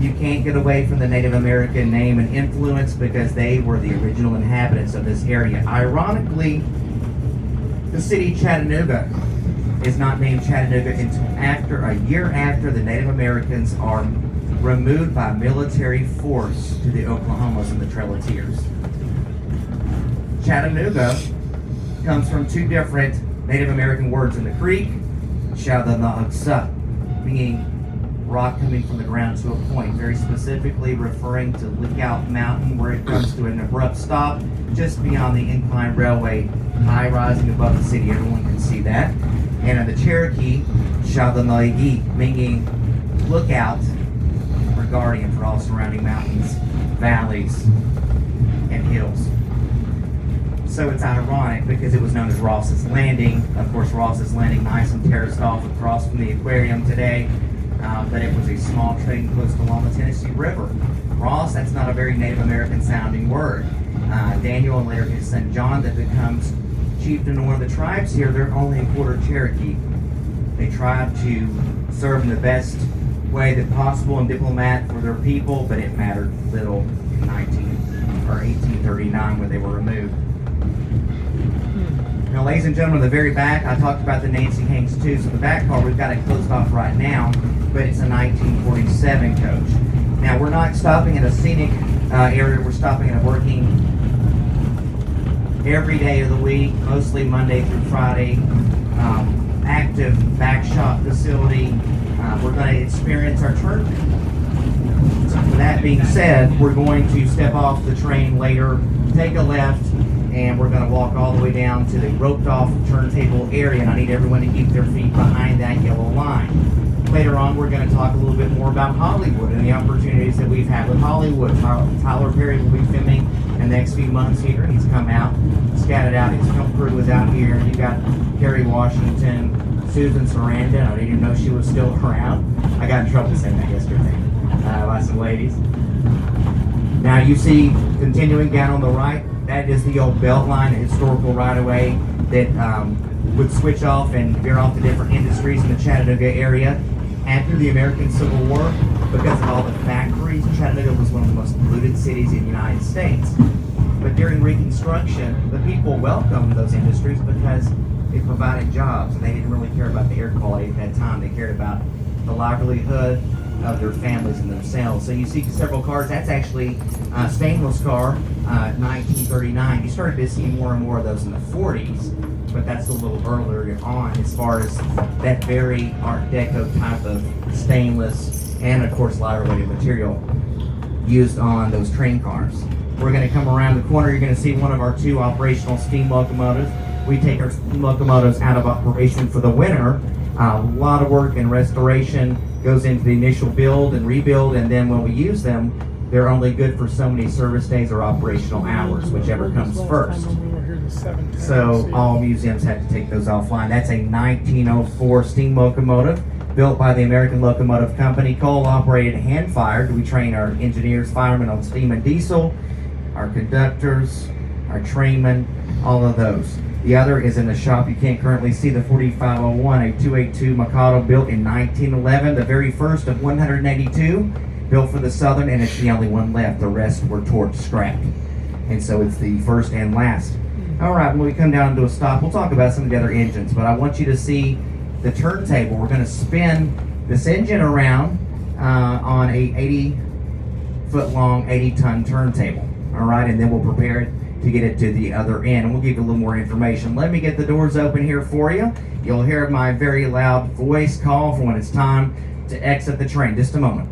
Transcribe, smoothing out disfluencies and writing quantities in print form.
You can't get away from the Native American name and influence because they were the original inhabitants of this area. Ironically, the city Chattanooga is not named Chattanooga until a year after the Native Americans are removed by military force to the Oklahomas and the Trail of Tears. Chattanooga comes from two different Native American words in the Creek, Shadanaagsa, meaning rock coming from the ground to a point, very specifically referring to Lookout Mountain, where it comes to an abrupt stop just beyond the incline railway, high rising above the city. Everyone can see that. And in the Cherokee, Shadanaigi, meaning lookout or guardian for all surrounding mountains, valleys, and hills. So it's ironic because it was known as Ross's Landing. Of course, Ross's Landing, nice and terraced off across from the aquarium today. But it was a small trading post along the Tennessee River. Ross, that's not a very Native American sounding word. Daniel and later his son John that becomes chieftain of one of the tribes here, they're only a quarter Cherokee. They tried to serve in the best way that possible and diplomat for their people, but it mattered little in 1839 when they were removed. Now, ladies and gentlemen, in the very back, I talked about the Nancy Hanks too. So the back car, we've got it closed off right now, but it's a 1947 coach. Now, we're not stopping at a scenic area. We're stopping at a working every day of the week, mostly Monday through Friday, active back shop facility. We're going to experience our turn. So with that being said, we're going to step off the train later, take a left, and we're going to walk all the way down to the roped off turntable area, and I need everyone to keep their feet behind that yellow line. Later on, we're going to talk a little bit more about Hollywood and the opportunities that we've had with Hollywood. Tyler Perry will be filming in the next few months here. He's come out, scattered out. His film crew was out here. You got Kerry Washington, Susan Sarandon. I didn't even know she was still around. I got in trouble saying that yesterday by some ladies. Now you see, continuing down on the right, that is the old belt line, a historical right-of-way that would switch off and veer off to different industries in the Chattanooga area. After the American Civil War, because of all the factories, Chattanooga was one of the most polluted cities in the United States. But during Reconstruction, the people welcomed those industries because it provided jobs, and they didn't really care about the air quality at that time. They cared about the livelihood of their families and themselves. So you see several cars. That's actually a stainless car, 1939. You started to see more and more of those in the 40s, but that's a little earlier on as far as that very Art Deco type of stainless and, of course, lighter weighted material used on those train cars. We're going to come around the corner. You're going to see one of our two operational steam locomotives. We take our steam locomotives out of operation for the winter. A lot of work and restoration goes into the initial build and rebuild, and then when we use them, they're only good for so many service days or operational hours, whichever comes first. So all museums have to take those offline. That's a 1904 steam locomotive built by the American Locomotive Company, coal-operated, hand-fired. We train our engineers, firemen on steam and diesel, our conductors, our trainmen, all of those. The other is in the shop. You can't currently see the 4501, a 282 Mikado built in 1911, the very first of 182, built for the Southern, and it's the only one left. The rest were torched, scrapped. And so it's the first and last. All right, when we come down to a stop, we'll talk about some of the other engines, but I want you to see the turntable. We're going to spin this engine around on a 80-foot-long, 80-ton turntable. All right, and then we'll prepare it to get it to the other end, and we'll give you a little more information. Let me get the doors open here for you. You'll hear my very loud voice call for when it's time to exit the train. Just a moment.